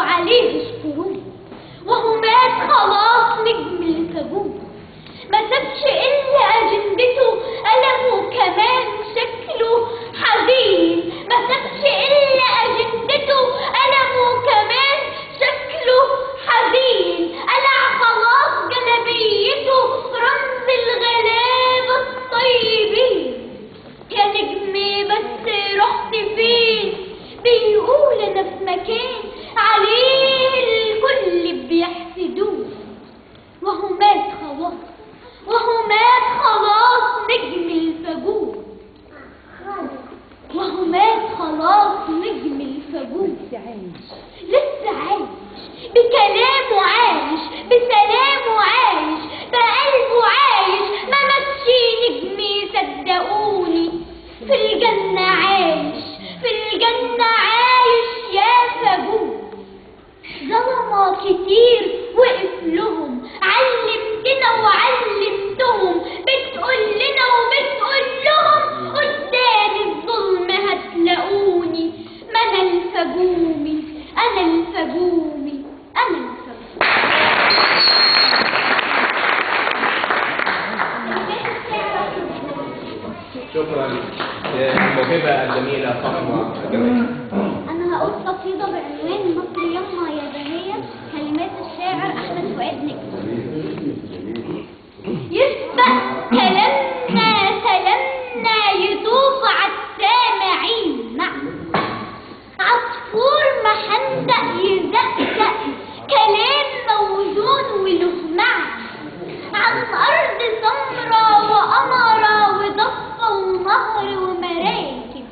عليه اشكروه، وهو مات خلاص نجم الفجور. ما سابش الا اجندته، قلمه كمان شكله حزين. ما سابش الا اجندته، قلمه كمان شكله حزين. قلع خلاص جلبيته، رمز الغلابة الطيبين. يا نجمي بس رحت فين؟ بيقول انا في مكان عليه الكل بيحسدوه. وهو مات خلاص، وهو مات خلاص نجم الفجور. وهو مات خلاص نجم الفجور. لسه عايش بكلامه، عايش بسلامه، عايش بقلبه، عايش. ما ماتش نجمي صدقوني، في الجنة عايش، في الجنة عايش يا فجور. ظلمة كتير وقف لهم، علمتنا وعلمتهم. بتقول لنا وبتقول لهم، قدام الظلم هتلاقوني. ما انا الفجومي، انا الفجومي، انا الفجومي. شكرا للموهبة الجميلة فاطمة جمال. أنا هقول قصيدة بعنوان مصر يما يا بهية، كلمات الشاعر أحمد فؤاد نجم. يسبق كلامنا سلامنا، يطوف عالسامعين معنا. عصفور محندق يزقزق، كلام موزون وله معنى. عن أرض سمرة وقمرة وضفة ونهر ومراكب،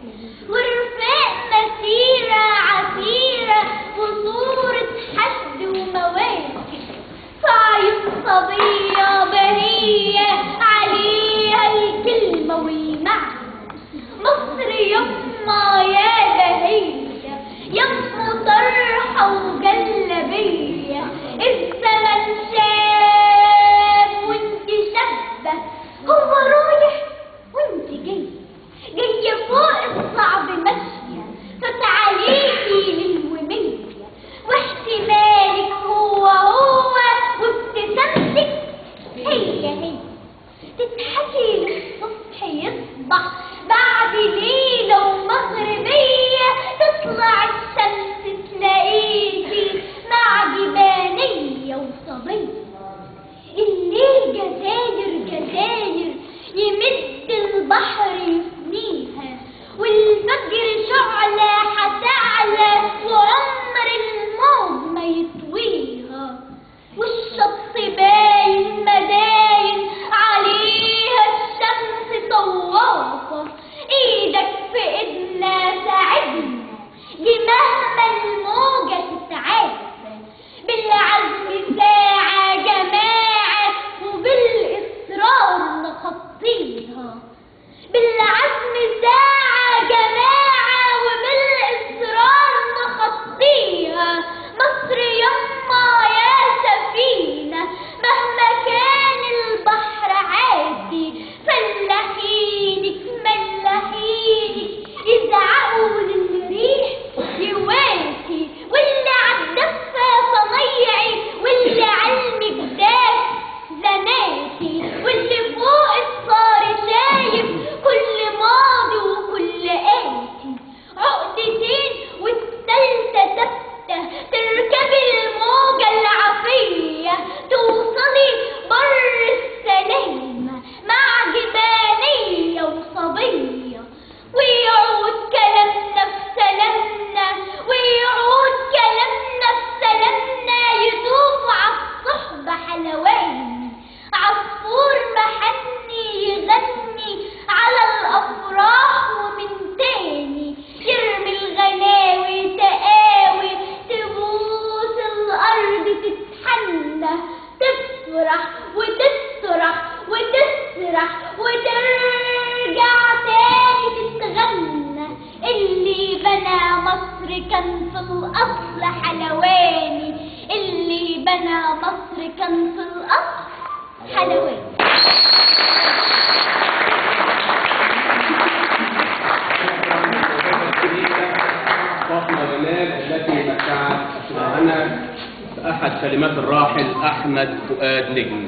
ورفاق مسيرة عسيرة وصورة حشد ومواكب. في عيون صبية بهية عليها الكلمة والمعنى. مصر يما يا بهية، يما طرحة وجلبية. الزمن شاب وانت شابة، هو رايح وانت جاية فوق الصعب ماشية، فات عليكي للومية. واحتمالك هو وابتسامتك هي تضحكي للصبح يصبح، بعد ليلة ومغربية تطلع الشمس تلاقيكي مع جبانية وصبية. الليل جزاير جزاير يمد البحر يفنيها، والفجر شعلة هتعلى وعمر الموج ما يطويها. والشط باين مداين عليها الشمس طوافة. ايدك في ايدنا ساعدنا، دي مهما الموجة تتعافى. بالعزم ساعة جماعة وبالإصرار نخطيها. بالعزم ساعة جماعة وبالإصرار نخطيها. مصر يما يا سفينة، مهما كان البحر عادي. فلاحينك ملاحينك يزعقوا للريح يواسي، واللي عالدفة صنيعي، واللي عالمجداف زناتي، واللي فوق الصار شايف كل ماضي وكل آتي. عقدتين والتالتة ثابتة، تركبي الموجة العافية، توصلي بر السلامة مع جبانية وصبية. ويعود كلامنا في سلامنا، ويعود كلامنا في سلامنا، يطوف عالصحبة حلواني. عصفور محني يغني على الأفراح، ومن تاني يرمي الغناوي تقاوي، تبوس الأرض تتحنى، تفرح وتسرح وتسرح وترجع تاني تتغنى. اللي بنى مصر كان في الأصل حلواني، اللي بنى مصر كان في الأصل حلواني. فاطمة جمال التي متعت أنا أحد كلمات الراحل أحمد فؤاد نجم.